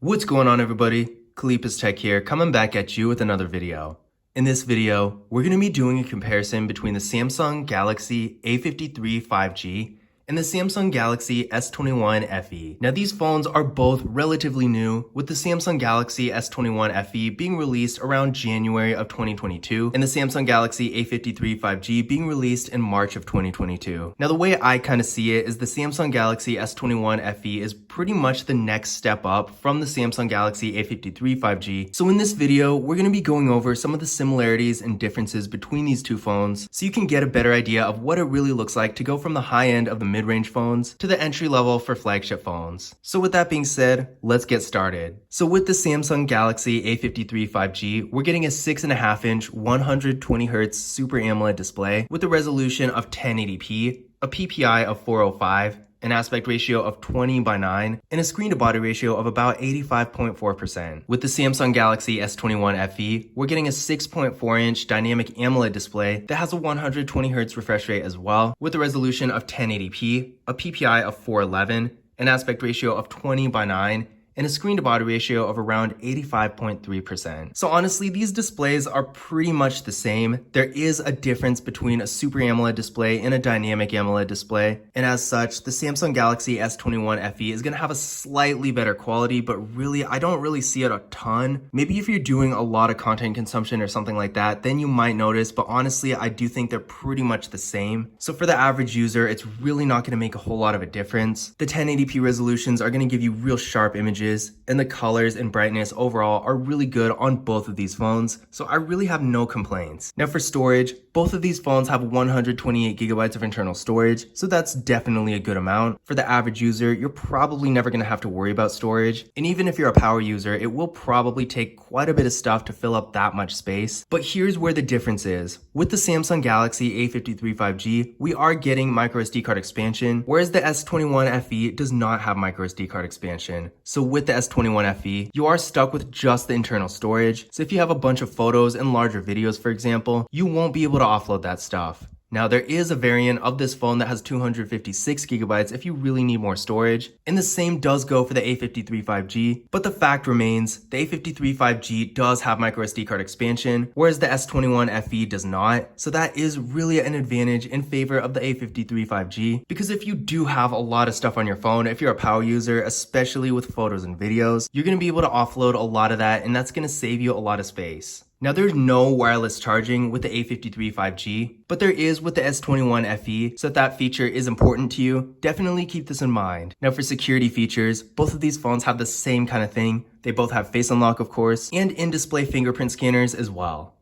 What's going on, everybody? Kalipa's Tech here, coming back at you with another video. In this video, we're going to be doing a comparison between the Samsung Galaxy A53 5G and the Samsung Galaxy S21 FE. Now, these phones are both relatively new, with the Samsung Galaxy S21 FE being released around January of 2022 and the Samsung Galaxy A53 5G being released in March of 2022. Now, the way I kind of see it is the Samsung Galaxy S21 FE is pretty much the next step up from the Samsung Galaxy A53 5G. So in this video, we're going to be going over some of the similarities and differences between these two phones so you can get a better idea of what it really looks like to go from the high end of the mid-range phones to the entry level for flagship phones. So with that being said, let's get started. So with the Samsung Galaxy A53 5G, we're getting a 6.5-inch 120Hz Super AMOLED display with a resolution of 1080p, a PPI of 405, an aspect ratio of 20:9, and a screen-to-body ratio of about 85.4%. With the Samsung Galaxy S21 FE, we're getting a 6.4-inch dynamic AMOLED display that has a 120Hz refresh rate as well, with a resolution of 1080p, a PPI of 411, an aspect ratio of 20:9, and a screen-to-body ratio of around 85.3%. So honestly, these displays are pretty much the same. There is a difference between a Super AMOLED display and a dynamic AMOLED display, and as such, the Samsung Galaxy S21 FE is going to have a slightly better quality, but really, I don't really see it a ton. Maybe if you're doing a lot of content consumption or something like that, then you might notice, but honestly, I do think they're pretty much the same. So for the average user, it's really not going to make a whole lot of a difference. The 1080p resolutions are going to give you real sharp images, and the colors and brightness overall are really good on both of these phones, so I really have no complaints. Now for storage, both of these phones have 128GB of internal storage, so that's definitely a good amount. For the average user, you're probably never going to have to worry about storage, and even if you're a power user, it will probably take quite a bit of stuff to fill up that much space. But here's where the difference is. With the Samsung Galaxy A53 5G, we are getting microSD card expansion, whereas the S21 FE does not have microSD card expansion. So with the S21 FE, you are stuck with just the internal storage. So if you have a bunch of photos and larger videos, for example, you won't be able to offload that stuff. Now, there is a variant of this phone that has 256GB if you really need more storage, and the same does go for the A53 5G, but the fact remains, the A53 5G does have microSD card expansion, whereas the S21 FE does not, so that is really an advantage in favor of the A53 5G, because if you do have a lot of stuff on your phone, if you're a power user, especially with photos and videos, you're going to be able to offload a lot of that, and that's going to save you a lot of space. Now, there's no wireless charging with the A53 5G, but there is with the S21 FE, so if that feature is important to you, definitely keep this in mind. Now, for security features, both of these phones have the same kind of thing. They both have Face Unlock, of course, and in-display fingerprint scanners as well.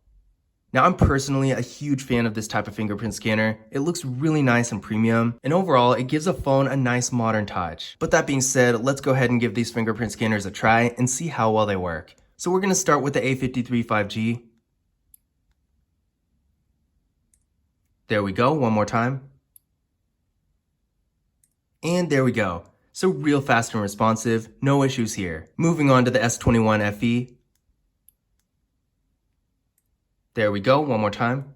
Now, I'm personally a huge fan of this type of fingerprint scanner. It looks really nice and premium, and overall, it gives a phone a nice modern touch. But that being said, let's go ahead and give these fingerprint scanners a try and see how well they work. So we're going to start with the A53 5G. There we go, one more time. And there we go. So real fast and responsive, no issues here. Moving on to the S21 FE. There we go, one more time.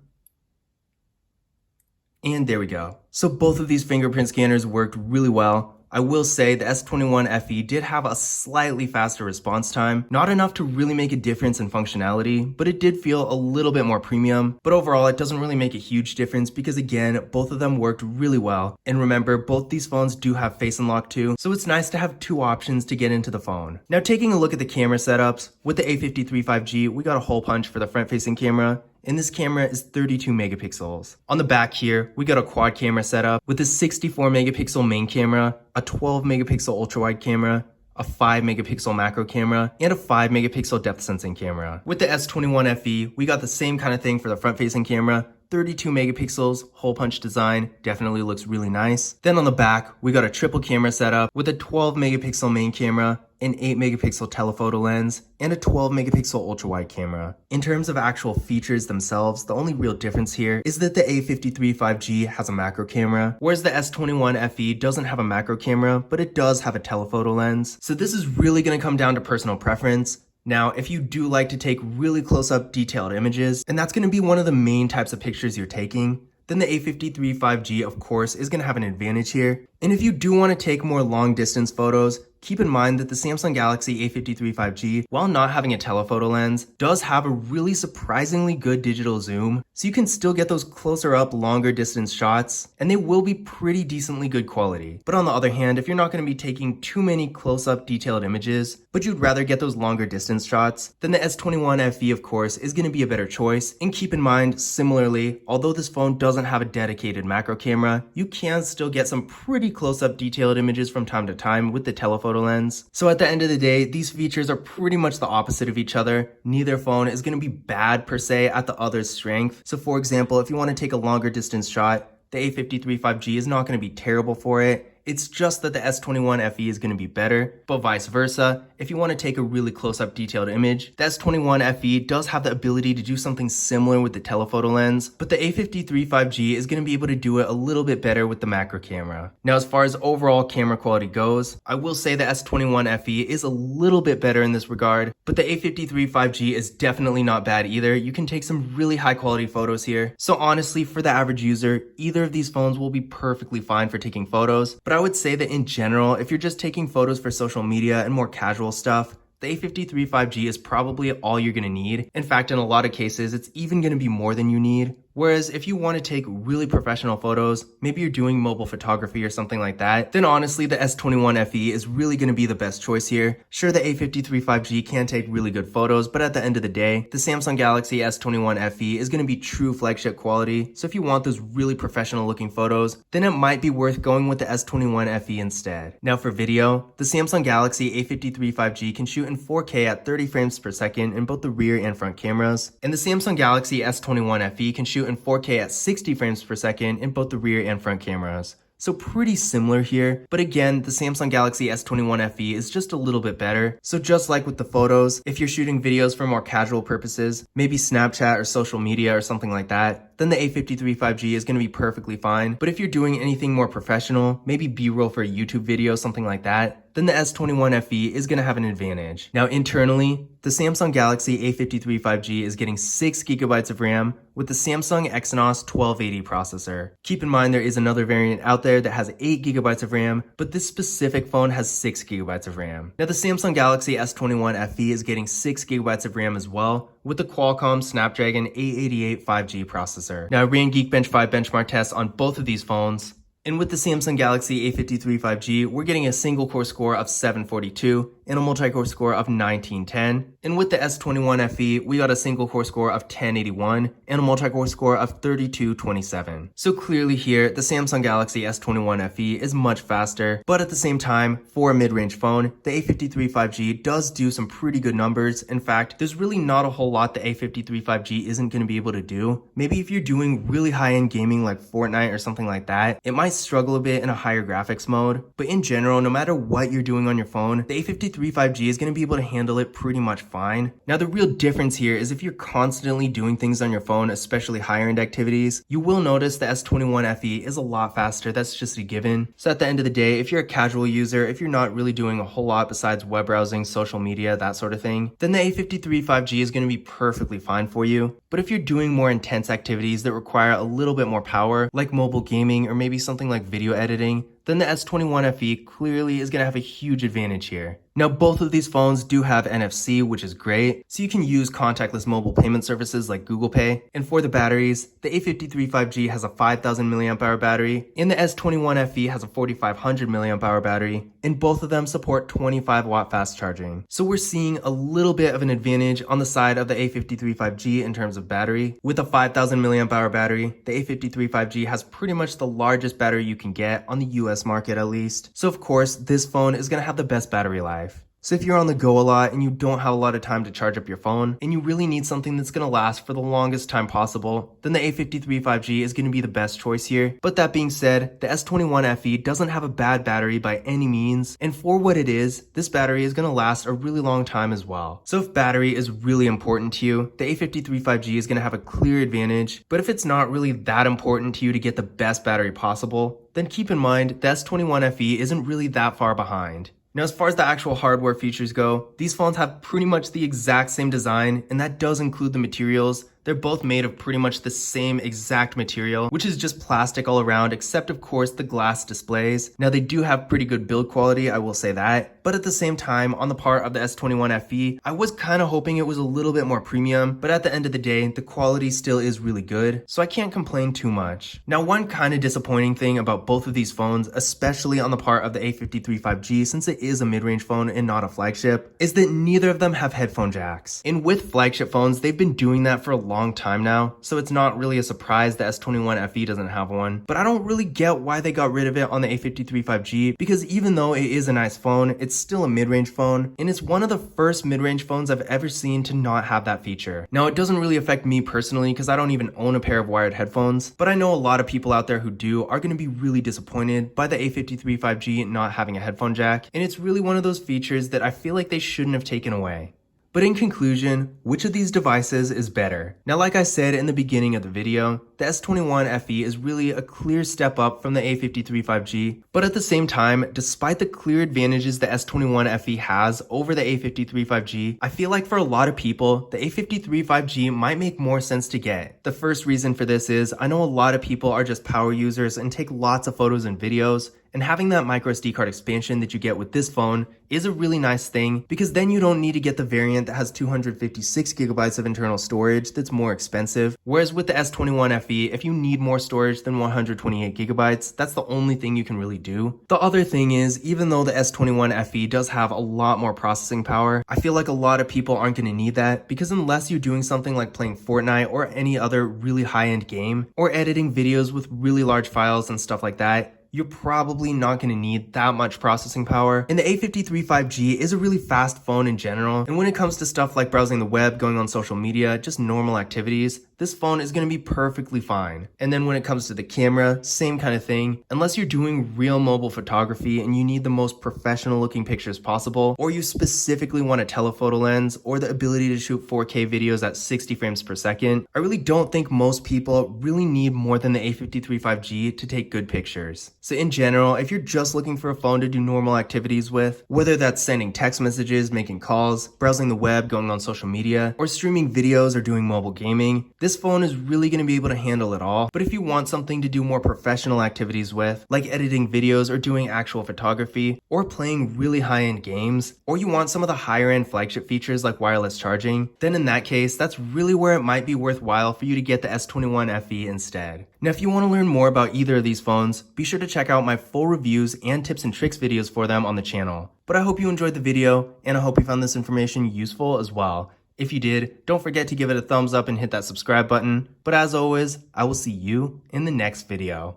And there we go. So both of these fingerprint scanners worked really well. I will say the S21 FE did have a slightly faster response time, not enough to really make a difference in functionality, but it did feel a little bit more premium. But overall, it doesn't really make a huge difference because again, both of them worked really well. And remember, both these phones do have Face Unlock too, so it's nice to have two options to get into the phone. Now taking a look at the camera setups, with the A53 5G, we got a hole punch for the front-facing camera, and this camera is 32 megapixels. On the back here, we got a quad camera setup with a 64 megapixel main camera, a 12 megapixel ultra-wide camera, a 5 megapixel macro camera, and a 5 megapixel depth sensing camera. With the S21 FE, we got the same kind of thing for the front-facing camera, 32 megapixels, hole punch design, definitely looks really nice. Then on the back, we got a triple camera setup with a 12 megapixel main camera, an 8 megapixel telephoto lens, and a 12 megapixel ultra-wide camera. In terms of actual features themselves, the only real difference here is that the A53 5G has a macro camera, whereas the S21 FE doesn't have a macro camera, but it does have a telephoto lens. So this is really going to come down to personal preference. Now, if you do like to take really close-up detailed images, and that's going to be one of the main types of pictures you're taking, then the A53 5G, of course, is going to have an advantage here. And if you do want to take more long-distance photos, keep in mind that the Samsung Galaxy A53 5G, while not having a telephoto lens, does have a really surprisingly good digital zoom, so you can still get those closer up, longer distance shots, and they will be pretty decently good quality. But on the other hand, if you're not going to be taking too many close-up detailed images, but you'd rather get those longer distance shots, then the S21 FE, of course, is going to be a better choice. And keep in mind, similarly, although this phone doesn't have a dedicated macro camera, you can still get some pretty close-up detailed images from time to time with the telephoto lens. So at the end of the day, these features are pretty much the opposite of each other. Neither phone is going to be bad per se at the other's strength. So for example, if you want to take a longer distance shot, the A53 5G is not going to be terrible for it. It's just that the S21 FE is going to be better, but vice versa. If you want to take a really close-up detailed image, the S21 FE does have the ability to do something similar with the telephoto lens, but the A53 5G is going to be able to do it a little bit better with the macro camera. Now, as far as overall camera quality goes, I will say the S21 FE is a little bit better in this regard, but the A53 5G is definitely not bad either. You can take some really high-quality photos here. So honestly, for the average user, either of these phones will be perfectly fine for taking photos, but I would say that in general, if you're just taking photos for social media and more casual stuff, the A53 5G is probably all you're going to need. In fact, in a lot of cases, it's even going to be more than you need. Whereas if you want to take really professional photos, maybe you're doing mobile photography or something like that, then honestly the S21 FE is really going to be the best choice here. Sure, the A53 5G can take really good photos, but at the end of the day, the Samsung Galaxy S21 FE is going to be true flagship quality. So if you want those really professional looking photos, then it might be worth going with the S21 FE instead. Now for video, the Samsung Galaxy A53 5G can shoot in 4K at 30 frames per second in both the rear and front cameras, and the Samsung Galaxy S21 FE can shoot in 4K at 60 frames per second in both the rear and front cameras. So pretty similar here, but again, the Samsung Galaxy S21 FE is just a little bit better. So just like with the photos, if you're shooting videos for more casual purposes, maybe Snapchat or social media or something like that, then the A53 5G is going to be perfectly fine. But if you're doing anything more professional, maybe B-roll for a YouTube video, something like that, then the S21 FE is going to have an advantage. Now internally, the Samsung Galaxy A53 5G is getting 6GB of RAM with the Samsung Exynos 1280 processor. Keep in mind there is another variant out there that has 8GB of RAM, but this specific phone has 6GB of RAM. Now the Samsung Galaxy S21 FE is getting 6GB of RAM as well, with the Qualcomm Snapdragon 888 5G processor. Now I ran Geekbench 5 benchmark tests on both of these phones, and with the Samsung Galaxy A53 5G, we're getting a single core score of 742 and a multi-core score of 1910. And with the S21 FE, we got a single core score of 1081 and a multi-core score of 3227. So clearly here, the Samsung Galaxy S21 FE is much faster, but at the same time, for a mid-range phone, the A53 5G does do some pretty good numbers. In fact, there's really not a whole lot the A53 5G isn't going to be able to do. Maybe if you're doing really high-end gaming like Fortnite or something like that, it might struggle a bit in a higher graphics mode, but in general, no matter what you're doing on your phone, the A53 5G is going to be able to handle it pretty much fine. Now the real difference here is if you're constantly doing things on your phone, especially higher end activities, you will notice the S21 FE is a lot faster. That's just a given. So at the end of the day, if you're a casual user, if you're not really doing a whole lot besides web browsing, social media, that sort of thing, then the A53 5G is going to be perfectly fine for you. But if you're doing more intense activities that require a little bit more power, like mobile gaming or maybe something like video editing, then the S21 FE clearly is going to have a huge advantage here. Now both of these phones do have NFC, which is great, so you can use contactless mobile payment services like Google Pay. And for the batteries, the A53 5G has a 5000 mAh battery, and the S21 FE has a 4500 mAh battery, and both of them support 25 watt fast charging. So we're seeing a little bit of an advantage on the side of the A53 5G in terms of battery. With a 5000 mAh battery, the A53 5G has pretty much the largest battery you can get on the US market at least. So of course, this phone is going to have the best battery life. So if you're on the go a lot and you don't have a lot of time to charge up your phone, and you really need something that's going to last for the longest time possible, then the A53 5G is going to be the best choice here. But that being said, the S21 FE doesn't have a bad battery by any means, and for what it is, this battery is going to last a really long time as well. So if battery is really important to you, the A53 5G is going to have a clear advantage. But if it's not really that important to you to get the best battery possible, then keep in mind the S21 FE isn't really that far behind. Now, as far as the actual hardware features go, these phones have pretty much the exact same design, and that does include the materials. They're both made of pretty much the same exact material, which is just plastic all around, except of course the glass displays. Now they do have pretty good build quality, I will say that, but at the same time, on the part of the S21 FE, I was kind of hoping it was a little bit more premium, but at the end of the day, the quality still is really good, so I can't complain too much. Now one kind of disappointing thing about both of these phones, especially on the part of the A53 5G, since it is a mid-range phone and not a flagship, is that neither of them have headphone jacks. And with flagship phones, they've been doing that for a long time now, so it's not really a surprise the S21 FE doesn't have one. But I don't really get why they got rid of it on the A53 5G, because even though it is a nice phone, it's still a mid-range phone, and it's one of the first mid-range phones I've ever seen to not have that feature. Now it doesn't really affect me personally because I don't even own a pair of wired headphones, but I know a lot of people out there who do are going to be really disappointed by the A53 5G not having a headphone jack, and it's really one of those features that I feel like they shouldn't have taken away. But in conclusion, which of these devices is better? Now, like I said in the beginning of the video, the S21 FE is really a clear step up from the A53 5G, but at the same time, despite the clear advantages the S21 FE has over the A53 5G, I feel like for a lot of people, the A53 5G might make more sense to get. The first reason for this is I know a lot of people are just power users and take lots of photos and videos, and having that microSD card expansion that you get with this phone is a really nice thing, because then you don't need to get the variant that has 256 gigabytes of internal storage that's more expensive. Whereas with the S21 FE, if you need more storage than 128 gigabytes, that's the only thing you can really do. The other thing is, even though the S21 FE does have a lot more processing power, I feel like a lot of people aren't going to need that, because unless you're doing something like playing Fortnite or any other really high-end game, or editing videos with really large files and stuff like that, you're probably not going to need that much processing power. And the A53 5G is a really fast phone in general, and when it comes to stuff like browsing the web, going on social media, just normal activities, this phone is going to be perfectly fine. And then when it comes to the camera, same kind of thing. Unless you're doing real mobile photography and you need the most professional looking pictures possible, or you specifically want a telephoto lens or the ability to shoot 4K videos at 60 frames per second, I really don't think most people really need more than the A53 5G to take good pictures. So in general, if you're just looking for a phone to do normal activities with, whether that's sending text messages, making calls, browsing the web, going on social media, or streaming videos or doing mobile gaming, this phone is really going to be able to handle it all. But if you want something to do more professional activities with, like editing videos or doing actual photography, or playing really high-end games, or you want some of the higher-end flagship features like wireless charging, then in that case, that's really where it might be worthwhile for you to get the S21 FE instead. Now, if you want to learn more about either of these phones, be sure to check out my full reviews and tips and tricks videos for them on the channel. But I hope you enjoyed the video, and I hope you found this information useful as well. If you did, don't forget to give it a thumbs up and hit that subscribe button. But as always, I will see you in the next video.